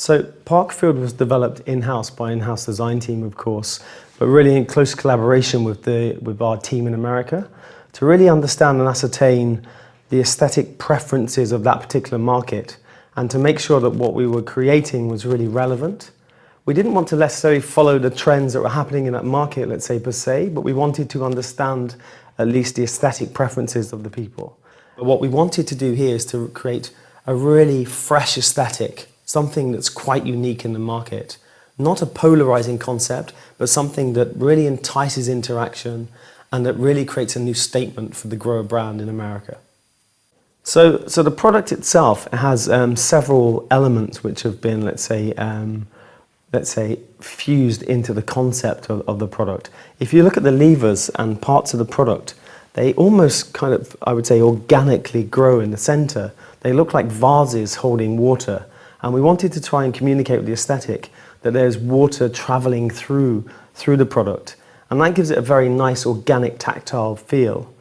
So Parkfield was developed in-house by in-house design team, of course, but really in close collaboration with our team in America to really understand and ascertain the aesthetic preferences of that particular market and to make sure that what we were creating was really relevant. We didn't want to necessarily follow the trends that were happening in that market, let's say, per se, but we wanted to understand at least the aesthetic preferences of the people. But what we wanted to do here is to create a really fresh aesthetic, something that's quite unique in the market. Not a polarizing concept, but something that really entices interaction and that really creates a new statement for the GROHE brand in America. So the product itself has several elements which have been, let's say, fused into the concept of the product. If you look at the levers and parts of the product, they almost kind of, I would say, organically grow in the center. They look like vases holding water. And we wanted to try and communicate with the aesthetic that there's water traveling through the product. And that gives it a very nice organic tactile feel.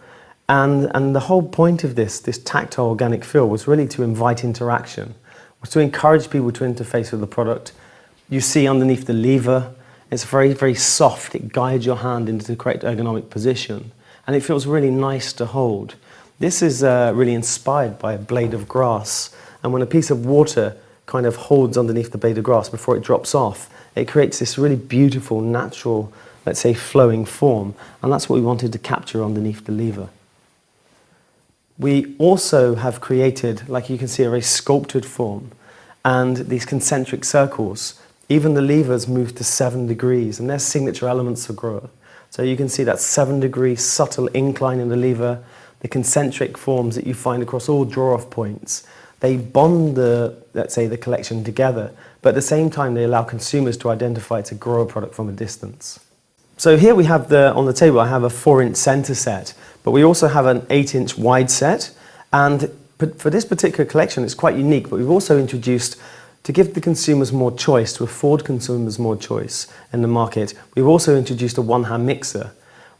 And the whole point of this tactile organic feel was really to invite interaction, was to encourage people to interface with the product. You see underneath the lever, it's very, very soft. It guides your hand into the correct ergonomic position. And it feels really nice to hold. This is really inspired by a blade of grass. And when a piece of water kind of holds underneath the blade of grass before it drops off, it creates this really beautiful, natural, let's say, flowing form. And that's what we wanted to capture underneath the lever. We also have created, like you can see, a very sculpted form and these concentric circles. Even the levers move to 7 degrees, and they're signature elements of GROHE. So you can see that 7-degree subtle incline in the lever, the concentric forms that you find across all draw-off points. They bond let's say, the collection together, but at the same time they allow consumers to identify it's a GROHE product from a distance. So here we have on the table, I have a 4-inch center set, but we also have an 8-inch wide set. And for this particular collection, it's quite unique, but we've also introduced, to give the consumers more choice, to afford consumers more choice in the market, we've also introduced a one-hand mixer.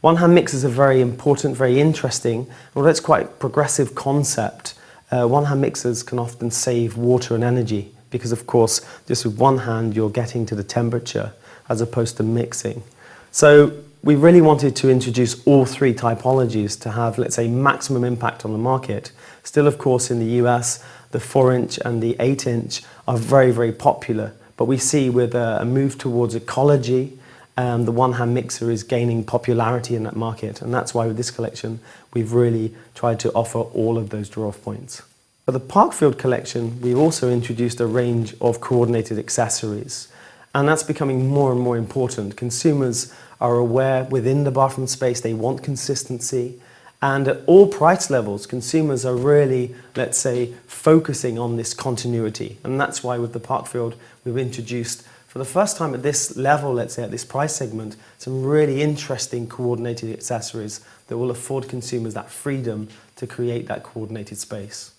One-hand mixers are very important, very interesting, although it's quite a progressive concept. One-hand mixers can often save water and energy because, of course, just with one hand you're getting to the temperature as opposed to mixing. So we really wanted to introduce all three typologies to have, let's say, maximum impact on the market. Still, of course, in the US, the 4-inch and the 8-inch are very, very popular. But we see with a move towards ecology, the one-hand mixer is gaining popularity in that market. And that's why with this collection, we've really tried to offer all of those draw-off points. For the Parkfield collection, we've also introduced a range of coordinated accessories. And that's becoming more and more important. Consumers are aware within the bathroom space, they want consistency. And at all price levels, consumers are really, let's say, focusing on this continuity. And that's why with the Parkfield, we've introduced, for the first time at this level, let's say at this price segment, some really interesting coordinated accessories that will afford consumers that freedom to create that coordinated space.